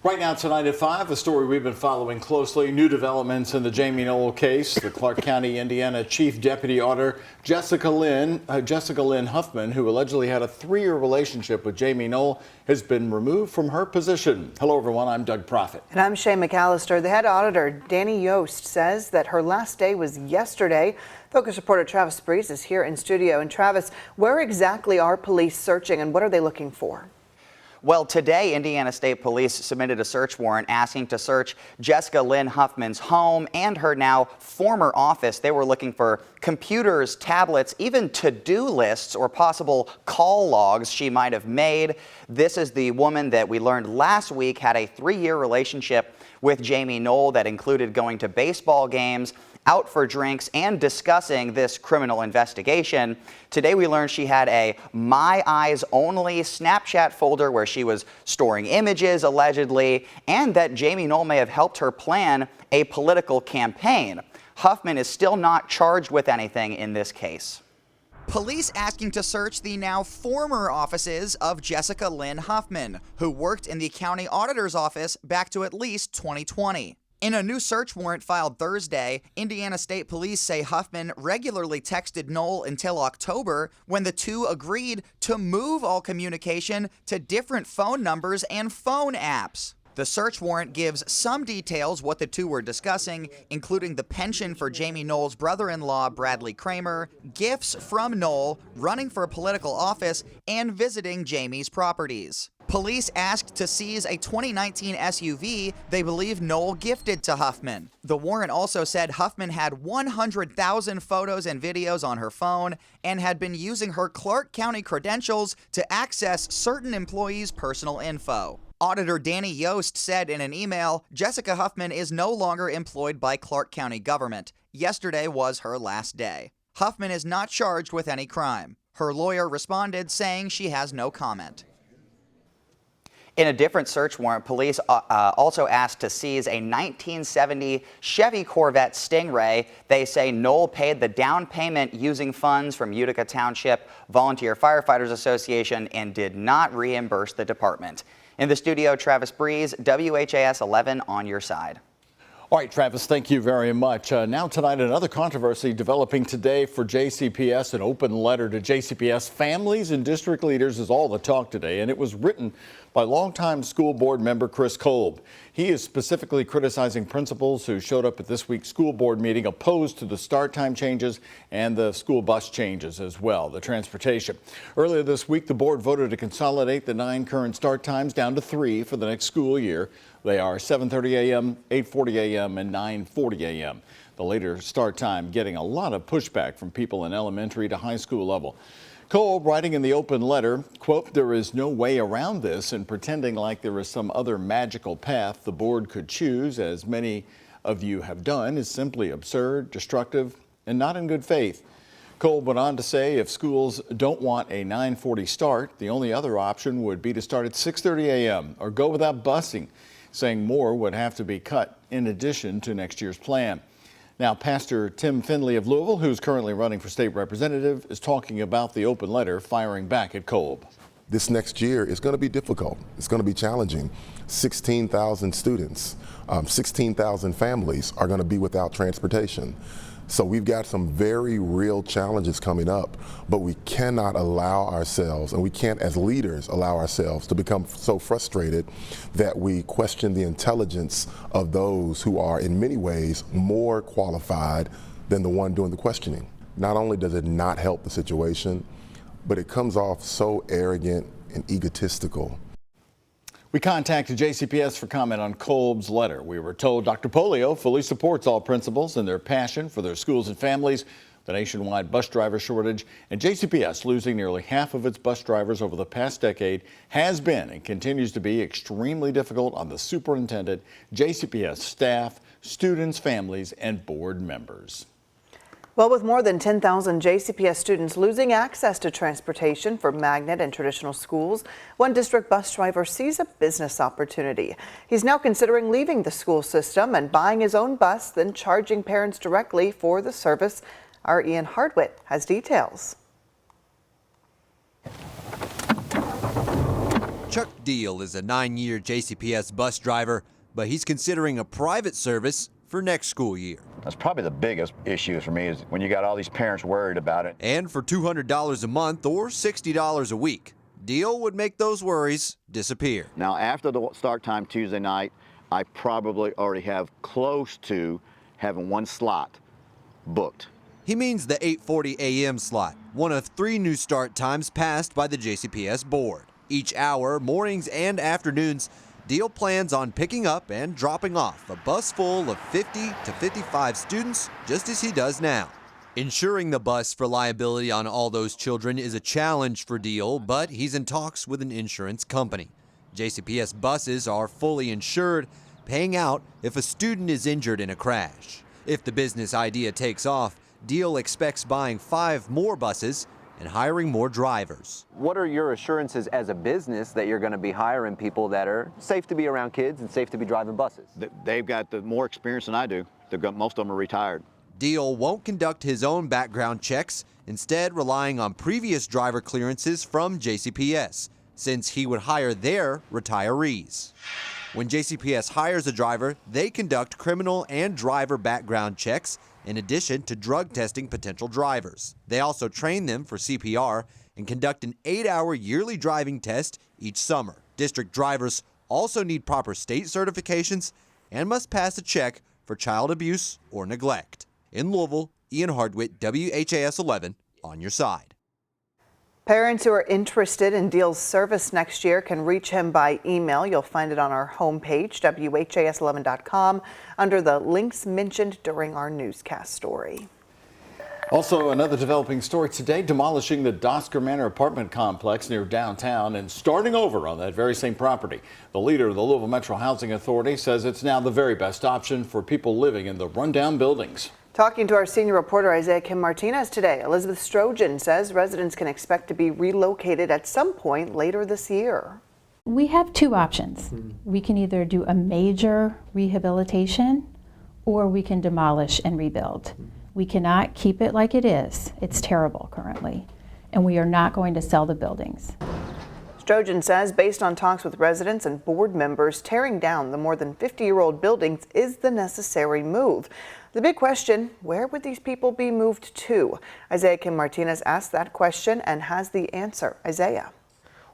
Right now tonight at 5, a story we've been following closely. New developments in the Jamie Null case. The Clark County, Indiana Chief Deputy Auditor Jessica Lynn Huffman, who allegedly had a 3-year relationship with Jamie Null, has been removed from her position. Hello, everyone. I'm Doug Proffitt. And I'm Shay McAllister. The head auditor, Danny Yost, says that her last day was yesterday. Focus reporter Travis Breeze is here in studio. And Travis, where exactly are police searching and what are they looking for? Well, today, Indiana State Police submitted a search warrant asking to search Jessica Lynn Huffman's home and her now former office. They were looking for computers, tablets, even to-do lists or possible call logs she might have made. This is the woman that we learned last week had a 3-year relationship with Jamie Null that included going to baseball games, out for drinks, and discussing this criminal investigation. Today we learned she had a My Eyes Only Snapchat folder where she was storing images, allegedly, and that Jamie Null may have helped her plan a political campaign. Huffman is still not charged with anything in this case. Police asking to search the now former offices of Jessica Lynn Huffman, who worked in the county auditor's office back to at least 2020. In a new search warrant filed Thursday, Indiana State Police say Huffman regularly texted Null until October, when the two agreed to move all communication to different phone numbers and phone apps. The search warrant gives some details what the two were discussing, including the pension for Jamie Null's brother-in-law, Bradley Kramer, gifts from Null, running for political office, and visiting Jamie's properties. Police asked to seize a 2019 SUV they believe Null gifted to Huffman. The warrant also said Huffman had 100,000 photos and videos on her phone and had been using her Clark County credentials to access certain employees' personal info. Auditor Danny Yost said in an email, Jessica Huffman is no longer employed by Clark County government. Yesterday was her last day. Huffman is not charged with any crime. Her lawyer responded saying she has no comment. In a different search warrant, police also asked to seize a 1970 Chevy Corvette Stingray. They say Null paid the down payment using funds from Utica Township Volunteer Firefighters Association and did not reimburse the department. In the studio, Travis Breeze, WHAS 11 on your side. All right, Travis, thank you very much. Now tonight, another controversy developing today for JCPS. An open letter to JCPS families and district leaders is all the talk today, and it was written by longtime school board member Chris Kolb. He is specifically criticizing principals who showed up at this week's school board meeting opposed to the start time changes and the school bus changes as well, the transportation. Earlier this week, the board voted to consolidate the 9 current start times down to 3 for the next school year. They are 7:30 a.m., 8:40 a.m., and 9:40 a.m. The later start time getting a lot of pushback from people in elementary to high school level. Kolb, writing in the open letter, quote, "There is no way around this, and pretending like there is some other magical path the board could choose, as many of you have done, is simply absurd, destructive, and not in good faith." Kolb went on to say if schools don't want a 9:40 start, the only other option would be to start at 6:30 a.m. or go without busing, saying more would have to be cut in addition to next year's plan. Now, Pastor Tim Finley of Louisville, who's currently running for state representative, is talking about the open letter, firing back at Kolb. This next year is going to be difficult. It's going to be challenging. 16,000 students, 16,000 families are going to be without transportation. So we've got some very real challenges coming up, but we cannot allow ourselves, and we can't as leaders allow ourselves to become so frustrated that we question the intelligence of those who are in many ways more qualified than the one doing the questioning. Not only does it not help the situation, but it comes off so arrogant and egotistical. We contacted JCPS for comment on Kolb's letter. We were told Dr. Polio fully supports all principals in their passion for their schools and families, the nationwide bus driver shortage, and JCPS losing nearly half of its bus drivers over the past decade has been and continues to be extremely difficult on the superintendent, JCPS staff, students, families, and board members. Well, with more than 10,000 JCPS students losing access to transportation for magnet and traditional schools, one district bus driver sees a business opportunity. He's now considering leaving the school system and buying his own bus, then charging parents directly for the service. Our Ian Hardwitt has details. Chuck Deal is a 9-year JCPS bus driver, but he's considering a private service for next school year. That's probably the biggest issue for me, is when you got all these parents worried about it. And for $200 a month or $60 a week, Deal would make those worries disappear. Now, after the start time Tuesday night, I probably already have close to having one slot booked. He means the 8:40 a.m. slot, one of 3 new start times passed by the JCPS board. Each hour, mornings and afternoons, Deal plans on picking up and dropping off a bus full of 50 to 55 students, just as he does now. Insuring the bus for liability on all those children is a challenge for Deal, but he's in talks with an insurance company. JCPS buses are fully insured, paying out if a student is injured in a crash. If the business idea takes off, Deal expects buying 5 more buses and hiring more drivers. What are your assurances as a business that you're going to be hiring people that are safe to be around kids and safe to be driving buses? They've got more experience than I do. Most of them are retired. Deal won't conduct his own background checks, instead relying on previous driver clearances from JCPS, since he would hire their retirees. When JCPS hires a driver, they conduct criminal and driver background checks in addition to drug testing potential drivers. They also train them for CPR and conduct an 8-hour yearly driving test each summer. District drivers also need proper state certifications and must pass a check for child abuse or neglect. In Louisville, Ian Hardwick, WHAS11, on your side. Parents who are interested in Deal's service next year can reach him by email. You'll find it on our homepage, WHAS11.com, under the links mentioned during our newscast story. Also, another developing story today, demolishing the Doker Manor apartment complex near downtown and starting over on that very same property. The leader of the Louisville Metro Housing Authority says it's now the very best option for people living in the rundown buildings. Talking to our senior reporter Isaiah Kim Martinez today, Elizabeth Strojan says residents can expect to be relocated at some point later this year. We have 2 options. We can either do a major rehabilitation or we can demolish and rebuild. We cannot keep it like it is. It's terrible currently, and we are not going to sell the buildings. Strojan says based on talks with residents and board members, tearing down the more than 50-year-old buildings is the necessary move. The big question, where would these people be moved to? Isaiah Kim Martinez asked that question and has the answer. Isaiah.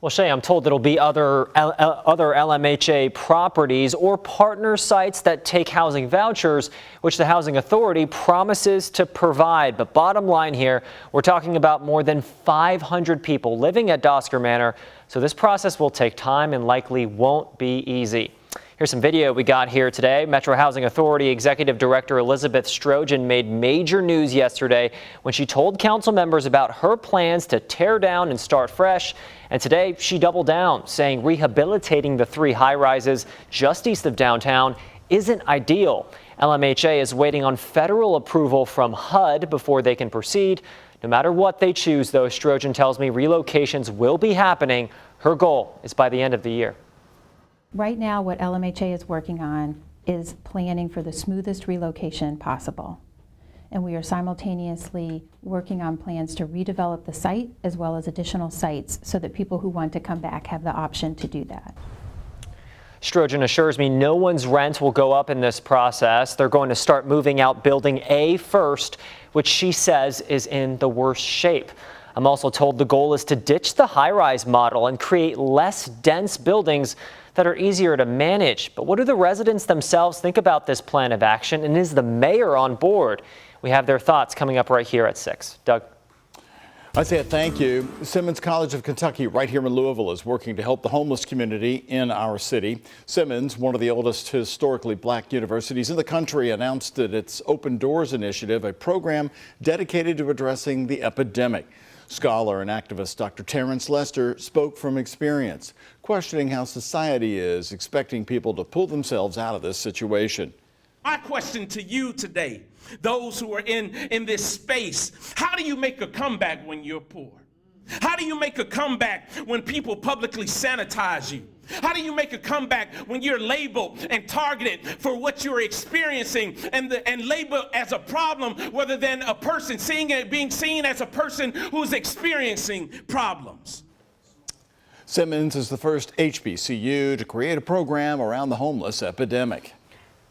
Well, Shay, I'm told it'll be other LMHA properties or partner sites that take housing vouchers, which the Housing Authority promises to provide. But bottom line here, we're talking about more than 500 people living at Doker Manor, so this process will take time and likely won't be easy. Here's some video we got here today. Metro Housing Authority Executive Director Elizabeth Strojan made major news yesterday when she told council members about her plans to tear down and start fresh. And today she doubled down, saying rehabilitating the 3 high-rises just east of downtown isn't ideal. LMHA is waiting on federal approval from HUD before they can proceed. No matter what they choose, though, Strojan tells me relocations will be happening. Her goal is by the end of the year. Right now, what LMHA is working on is planning for the smoothest relocation possible. And we are simultaneously working on plans to redevelop the site as well as additional sites so that people who want to come back have the option to do that. Strojan assures me no one's rent will go up in this process. They're going to start moving out Building A first, which she says is in the worst shape. I'm also told the goal is to ditch the high-rise model and create less dense buildings that are easier to manage. But what do the residents themselves think about this plan of action, and is the mayor on board? We have their thoughts coming up right here at 6. Doug. Isaiah, thank you. Simmons College of Kentucky right here in Louisville is working to help the homeless community in our city. Simmons, one of the oldest historically black universities in the country, announced that its Open Doors initiative, a program dedicated to addressing the epidemic. Scholar and activist Dr. Terrence Lester spoke from experience, questioning how society is expecting people to pull themselves out of this situation. My question to you today, those who are in this space, how do you make a comeback when you're poor? How do you make a comeback when people publicly sanitize you? How do you make a comeback when you're labeled and targeted for what you're experiencing and labeled as a problem rather than a person being seen as a person who's experiencing problems? Simmons is the first HBCU to create a program around the homeless epidemic.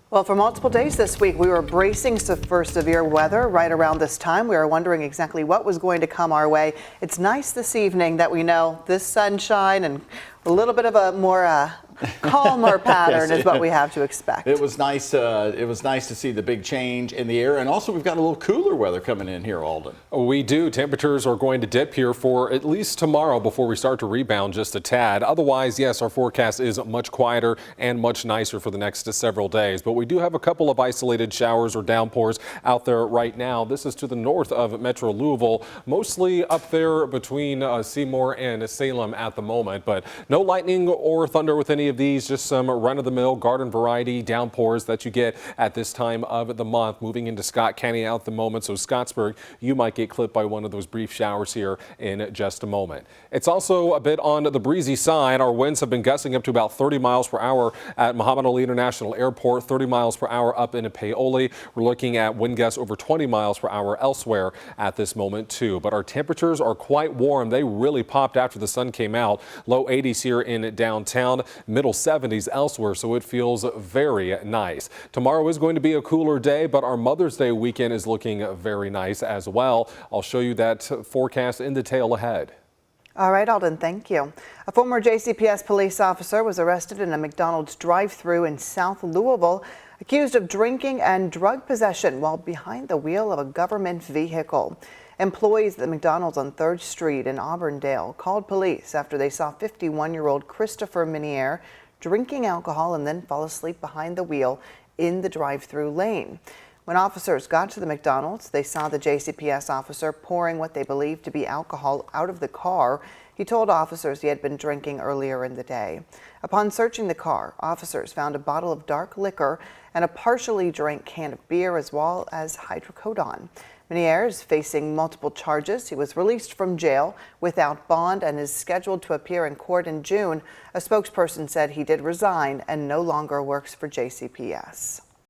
Well, for multiple days this week, we were bracing for severe weather. Right around this time, we were wondering exactly what was going to come our way. It's nice this evening that we know this sunshine and a little bit of a more calmer pattern is what we have to expect. It was nice. It was nice to see the big change in the air, and also we've got a little cooler weather coming in here, Alden. We do. Temperatures are going to dip here for at least tomorrow before we start to rebound just a tad. Otherwise, yes, our forecast is much quieter and much nicer for the next several days. But we do have a couple of isolated showers or downpours out there right now. This is to the north of Metro Louisville, mostly up there between Seymour and Salem at the moment. But no lightning or thunder with any of these, just some run-of-the-mill garden variety downpours that you get at this time of the month. Moving into Scott County at the moment, so Scottsburg, you might get clipped by one of those brief showers here in just a moment. It's also a bit on the breezy side. Our winds have been gusting up to about 30 miles per hour at Muhammad Ali International Airport, 30 miles per hour up in Paoli. We're looking at wind gusts over 20 miles per hour elsewhere at this moment too. But our temperatures are quite warm. They really popped after the sun came out. Low 80s here in downtown, middle 70s elsewhere, so it feels very nice. Tomorrow is going to be a cooler day, but our Mother's Day weekend is looking very nice as well. I'll show you that forecast in detail ahead. All right, Alden, thank you. A former JCPS police officer was arrested in a McDonald's drive-thru in South Louisville, accused of drinking and drug possession while behind the wheel of a government vehicle. Employees at the McDonald's on 3rd Street in Auburndale called police after they saw 51-year-old Christopher Minier drinking alcohol and then fall asleep behind the wheel in the drive-thru lane. When officers got to the McDonald's, they saw the JCPS officer pouring what they believed to be alcohol out of the car. He told officers he had been drinking earlier in the day. Upon searching the car, officers found a bottle of dark liquor and a partially drank can of beer as well as hydrocodone. Minier is facing multiple charges. He was released from jail without bond and is scheduled to appear in court in June. A spokesperson said he did resign and no longer works for JCPS.